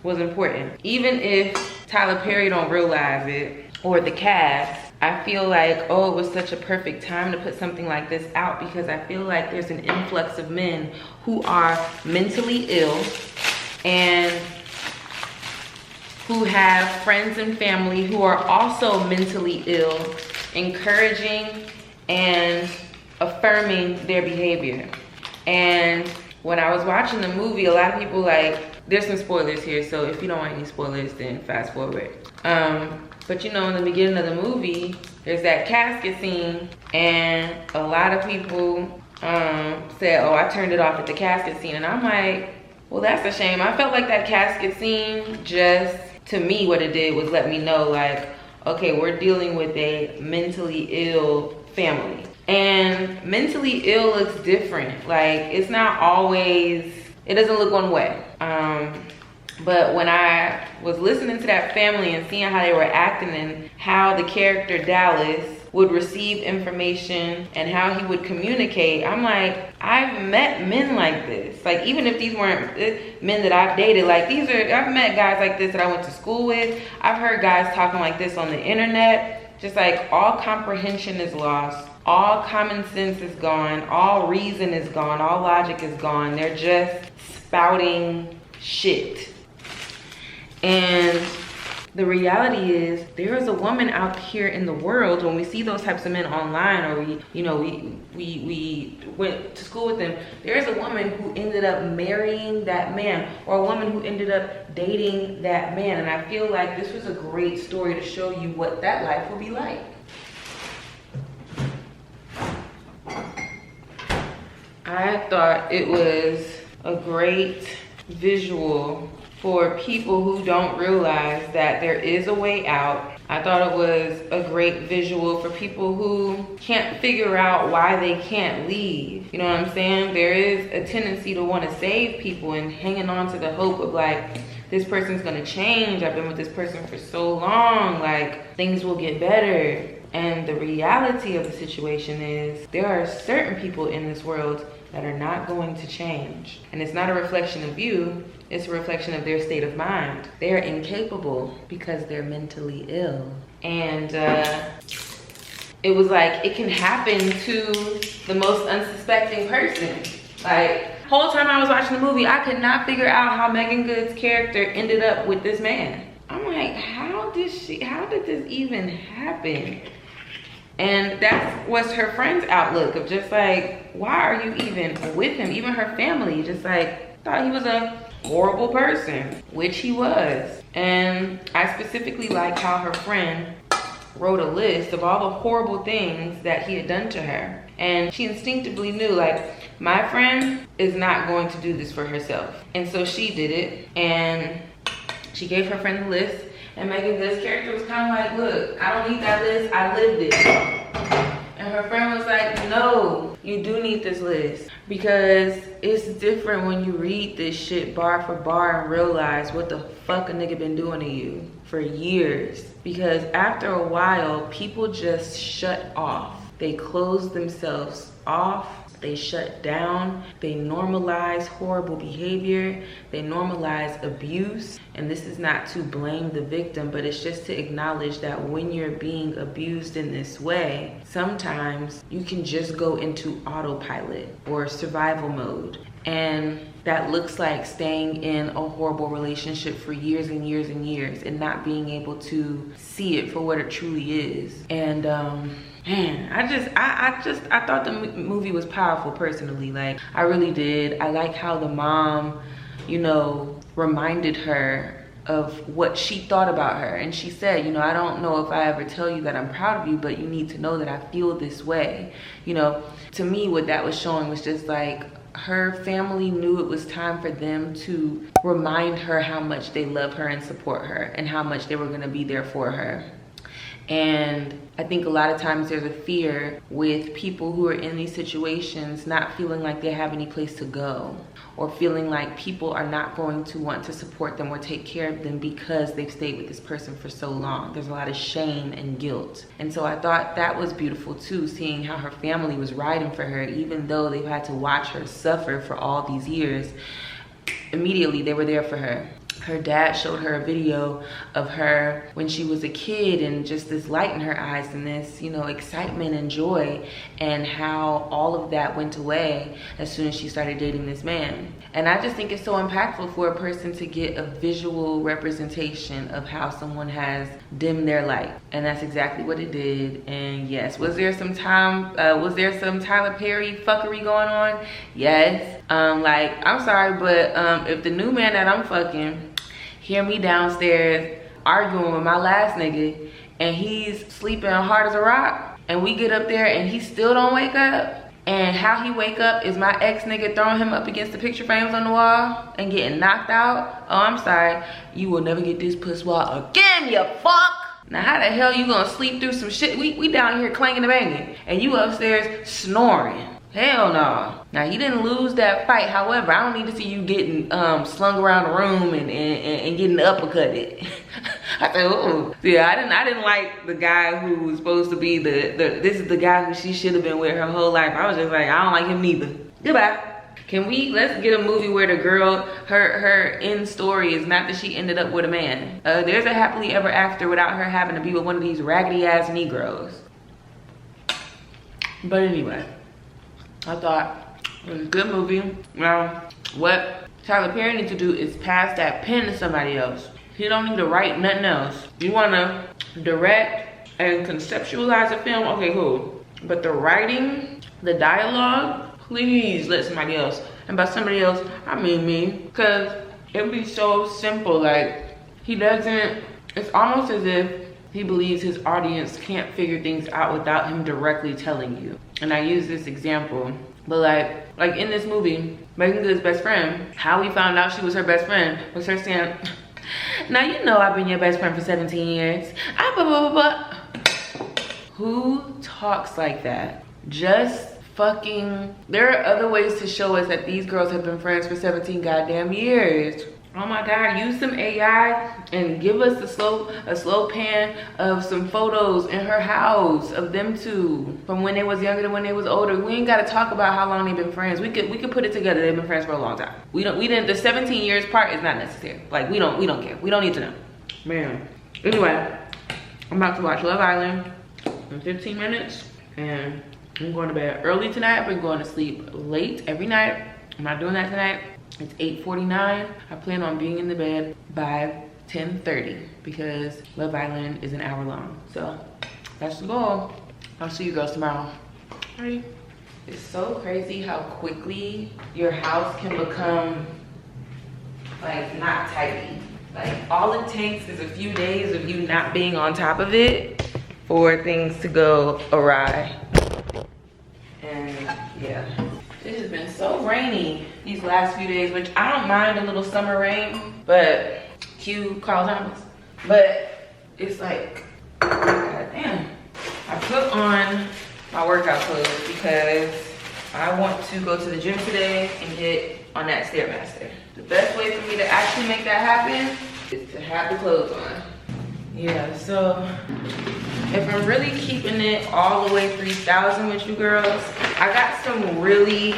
was important. Even if Tyler Perry don't realize it, or the cast, I feel like, oh, it was such a perfect time to put something like this out, because I feel like there's an influx of men who are mentally ill and who have friends and family who are also mentally ill, encouraging and affirming their behavior. And when I was watching the movie, a lot of people like, there's some spoilers here, so if you don't want any spoilers, then fast forward. But you know, in the beginning of the movie, there's that casket scene, and a lot of people said, oh, I turned it off at the casket scene. And I'm like, well, that's a shame. I felt like that casket scene, just to me, what it did was let me know, like, okay, we're dealing with a mentally ill family. And mentally ill looks different. Like, it's not always, it doesn't look one way. But when I was listening to that family and seeing how they were acting and how the character Dallas would receive information and how he would communicate, I'm like, I've met men like this. Like, even if these weren't men that I've dated, like I've met guys like this that I went to school with. I've heard guys talking like this on the internet. Just like, all comprehension is lost. All common sense is gone. All reason is gone. All logic is gone. They're just spouting shit. And the reality is, there is a woman out here in the world, when we see those types of men online, or we went to school with them, there is a woman who ended up marrying that man, or a woman who ended up dating that man. And I feel like this was a great story to show you what that life will be like. I thought it was a great visual for people who don't realize that there is a way out. I thought it was a great visual for people who can't figure out why they can't leave. You know what I'm saying? There is a tendency to want to save people and hanging on to the hope of like, this person's gonna change. I've been with this person for so long, like, things will get better. And the reality of the situation is, there are certain people in this world that are not going to change. And it's not a reflection of you, it's a reflection of their state of mind. They're incapable because they're mentally ill. And it was like, it can happen to the most unsuspecting person. Like, whole time I was watching the movie, I could not figure out how Megan Good's character ended up with this man. I'm like, how did this even happen? And that was her friend's outlook of just like, why are you even with him? Even her family just like thought he was a horrible person, which he was. And I specifically like how her friend wrote a list of all the horrible things that he had done to her. And she instinctively knew, like, my friend is not going to do this for herself. And so she did it, and she gave her friend the list. And Megan Good's character was kind of like, look, I don't need that list, I lived it. And her friend was like, no, you do need this list. Because it's different when you read this shit bar for bar and realize what the fuck a nigga been doing to you for years. Because after a while, people just shut off. They close themselves off. They shut down, they normalize horrible behavior, they normalize abuse. And this is not to blame the victim, but it's just to acknowledge that when you're being abused in this way, sometimes you can just go into autopilot or survival mode. And that looks like staying in a horrible relationship for years and years and years and not being able to see it for what it truly is. And man, I thought the movie was powerful personally. Like, I really did. I like how the mom, you know, reminded her of what she thought about her. And she said, you know, I don't know if I ever tell you that I'm proud of you, but you need to know that I feel this way. You know, to me, what that was showing was just like, her family knew it was time for them to remind her how much they love her and support her and how much they were gonna be there for her. And I think a lot of times there's a fear with people who are in these situations not feeling like they have any place to go, or feeling like people are not going to want to support them or take care of them because they've stayed with this person for so long. There's a lot of shame and guilt. And so I thought that was beautiful too, seeing how her family was riding for her, even though they've had to watch her suffer for all these years. Immediately they were there for her. her dad showed her a video of her when she was a kid, and just this light in her eyes and this, you know, excitement and joy, and how all of that went away as soon as she started dating this man. And I just think it's so impactful for a person to get a visual representation of how someone has dimmed their light. And that's exactly what it did. And yes, was there some Tyler Perry fuckery going on? Yes. Like, I'm sorry, but if the new man that I'm fucking hear me downstairs arguing with my last nigga and he's sleeping hard as a rock, and we get up there and he still don't wake up, and how he wake up is my ex nigga throwing him up against the picture frames on the wall and getting knocked out, oh, I'm sorry, you will never get this puss wall again, you fuck. Now how the hell you gonna sleep through some shit? We down here clanging and banging and you upstairs snoring. Hell no. Now he didn't lose that fight. However, I don't need to see you getting slung around the room and getting uppercutted. I said, oh, yeah, I didn't like the guy who was supposed to be this is the guy who she should have been with her whole life. I was just like, I don't like him neither. Goodbye. Let's get a movie where the girl, her end story is not that she ended up with a man. There's a happily ever after without her having to be with one of these raggedy ass Negroes. But anyway, I thought it was a good movie. Now, what Tyler Perry needs to do is pass that pen to somebody else. He don't need to write nothing else. You wanna direct and conceptualize a film, okay, cool. But the writing, the dialogue, please let somebody else. And by somebody else, I mean me. Cause it'd be so simple, like, it's almost as if he believes his audience can't figure things out without him directly telling you. And I use this example, but like in this movie, Meagan Good's best friend, how we found out she was her best friend was her saying, now you know I've been your best friend for 17 years. Who talks like that? Just fucking, there are other ways to show us that these girls have been friends for 17 goddamn years. Oh my God, use some AI and give us a slow pan of some photos in her house of them two from when they was younger to when they was older. We ain't gotta talk about how long they've been friends. We could put it together. They've been friends for a long time. The 17 years part is not necessary. Like, we don't care. We don't need to know. Man. Anyway, I'm about to watch Love Island in 15 minutes, and I'm going to bed early tonight. I've been going to sleep late every night. I'm not doing that tonight. It's 8:49. I plan on being in the bed by 10:30 because Love Island is an hour long. So that's the goal. I'll see you girls tomorrow. Bye. It's so crazy how quickly your house can become like not tidy. Like all it takes is a few days of you not being on top of it for things to go awry. And yeah. It has been so rainy these last few days, which I don't mind a little summer rain, but cue Carl Thomas. But it's like, God damn. I put on my workout clothes because I want to go to the gym today and get on that Stairmaster. The best way for me to actually make that happen is to have the clothes on. Yeah, so if I'm really keeping it all the way 3,000 with you girls, I got some really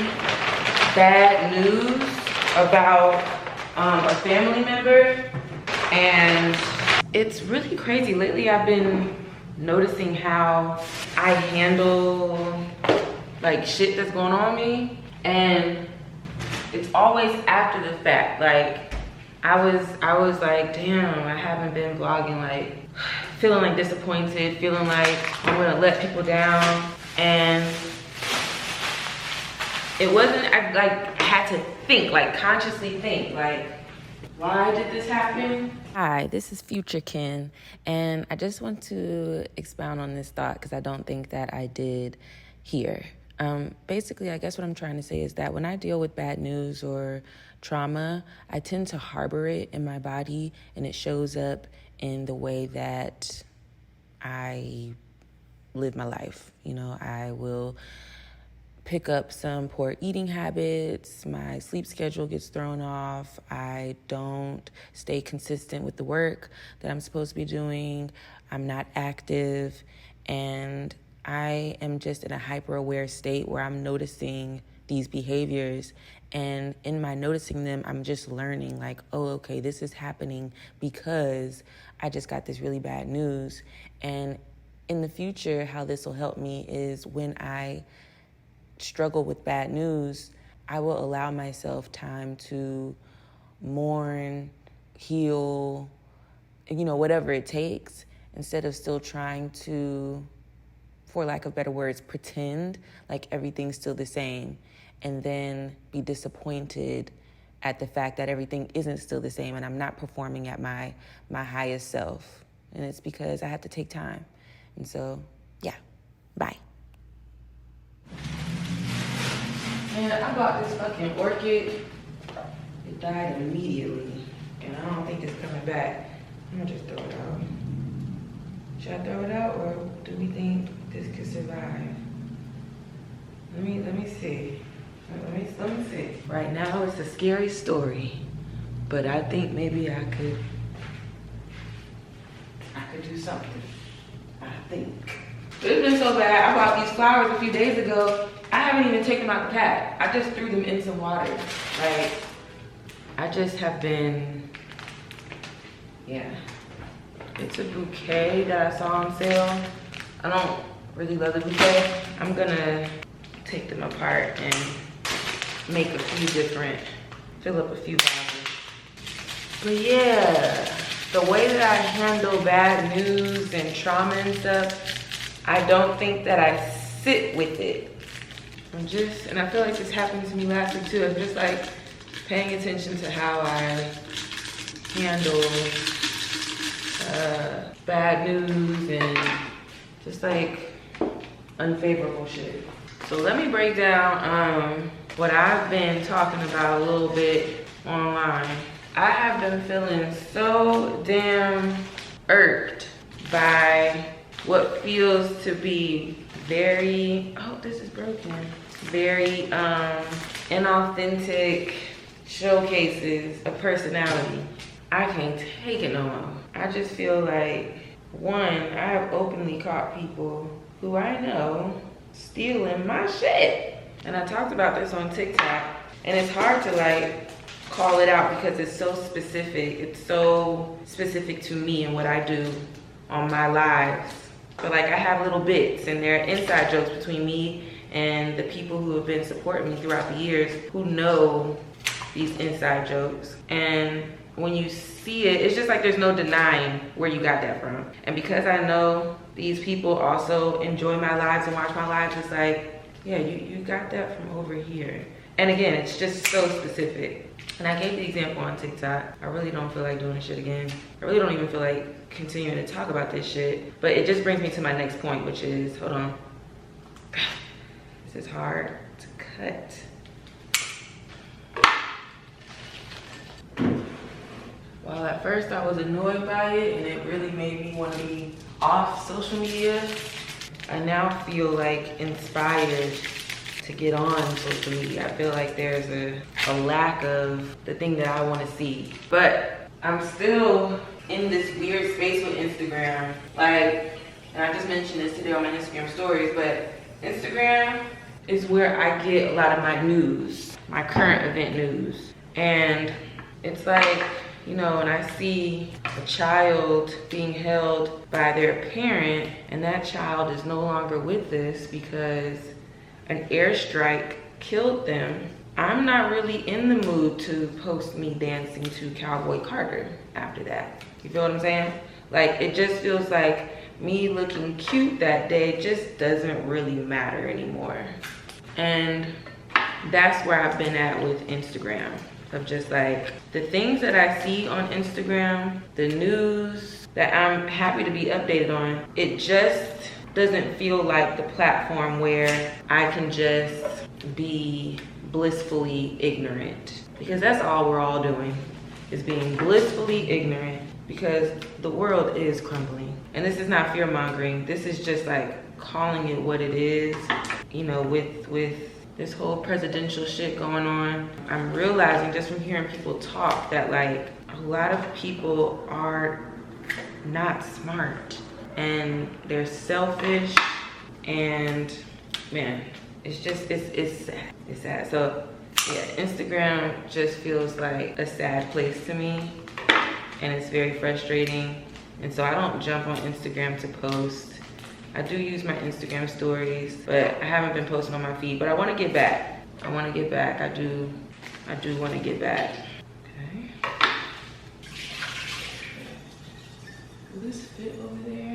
bad news about a family member, and it's really crazy. Lately I've been noticing how I handle like shit that's going on with me, and it's always after the fact. Like I was like, damn, I haven't been vlogging, like feeling like disappointed, feeling like I'm gonna let people down. And it wasn't, I had to think, like consciously think, like, why did this happen? Hi, this is Future Ken, and I just want to expound on this thought because I don't think that I did here. Basically, I guess what I'm trying to say is that when I deal with bad news or trauma, I tend to harbor it in my body, and it shows up in the way that I live my life. You know, I will pick up some poor eating habits, my sleep schedule gets thrown off, I don't stay consistent with the work that I'm supposed to be doing, I'm not active, and I am just in a hyper aware state where I'm noticing these behaviors, and in my noticing them, I'm just learning like, oh, okay, this is happening because I just got this really bad news. And in the future, how this will help me is when I struggle with bad news, I will allow myself time to mourn, heal, whatever it takes, instead of still trying to, for lack of better words, pretend like everything's still the same, and then be disappointed at the fact that everything isn't still the same and I'm not performing at my highest self. And it's because I have to take time. And so, yeah, bye. Man, I bought this fucking orchid. It died immediately, and I don't think it's coming back. I'm gonna just throw it out. Should I throw it out, or do we think this could survive? Let me see. Let me see. Right now, it's a scary story, but I think maybe I could do something. I think. It's been so bad. I bought these flowers a few days ago. I haven't even taken them out the pack. I just threw them in some water. Like, I just have been, yeah. It's a bouquet that I saw on sale. I don't really love the bouquet. I'm gonna take them apart and make a few different, fill up a few bottles. But yeah, the way that I handle bad news and trauma and stuff, I don't think that I sit with it. And I feel like this happened to me last week too. I'm just like paying attention to how I handle bad news and just like unfavorable shit. So let me break down what I've been talking about a little bit online. I have been feeling so damn irked by what feels to be very, oh, this is broken, very inauthentic showcases of personality. I can't take it no more. I just feel like, one, I have openly caught people who I know stealing my shit. And I talked about this on TikTok, and it's hard to like call it out because it's so specific. It's so specific to me and what I do on my lives. But like I have little bits, and there are inside jokes between me and the people who have been supporting me throughout the years who know these inside jokes. And when you see it, it's just like there's no denying where you got that from. And because I know these people also enjoy my lives and watch my lives, it's like, yeah, you got that from over here. And again, it's just so specific. And I gave the example on TikTok. I really don't feel like doing this shit again. I really don't even feel like continuing to talk about this shit. But it just brings me to my next point, which is, hold on. This is hard to cut. Well, at first I was annoyed by it, and it really made me want to be off social media. I now feel like inspired to get on social media. I feel like there's a lack of the thing that I want to see. But I'm still in this weird space with Instagram. Like, and I just mentioned this today on my Instagram stories, but Instagram is where I get a lot of my news, my current event news. And it's like, you know, when I see a child being held by their parent and that child is no longer with us because an airstrike killed them, I'm not really in the mood to post me dancing to Cowboy Carter after that. You feel what I'm saying? Like, it just feels like me looking cute that day just doesn't really matter anymore. And that's where I've been at with Instagram. Of just like the things that I see on Instagram, the news that I'm happy to be updated on, it just doesn't feel like the platform where I can just be blissfully ignorant. Because that's all we're all doing, is being blissfully ignorant, because the world is crumbling. And this is not fear-mongering. This is just like calling it what it is. You know, with this whole presidential shit going on, I'm realizing just from hearing people talk that like a lot of people are not smart, and they're selfish, And man, it's just, it's sad. It's sad. So yeah, Instagram just feels like a sad place to me, and it's very frustrating. And so I don't jump on Instagram to post. I do use my Instagram stories, but I haven't been posting on my feed, but I want to get back. I want to get back. I do want to get back. Okay. Will this fit over there?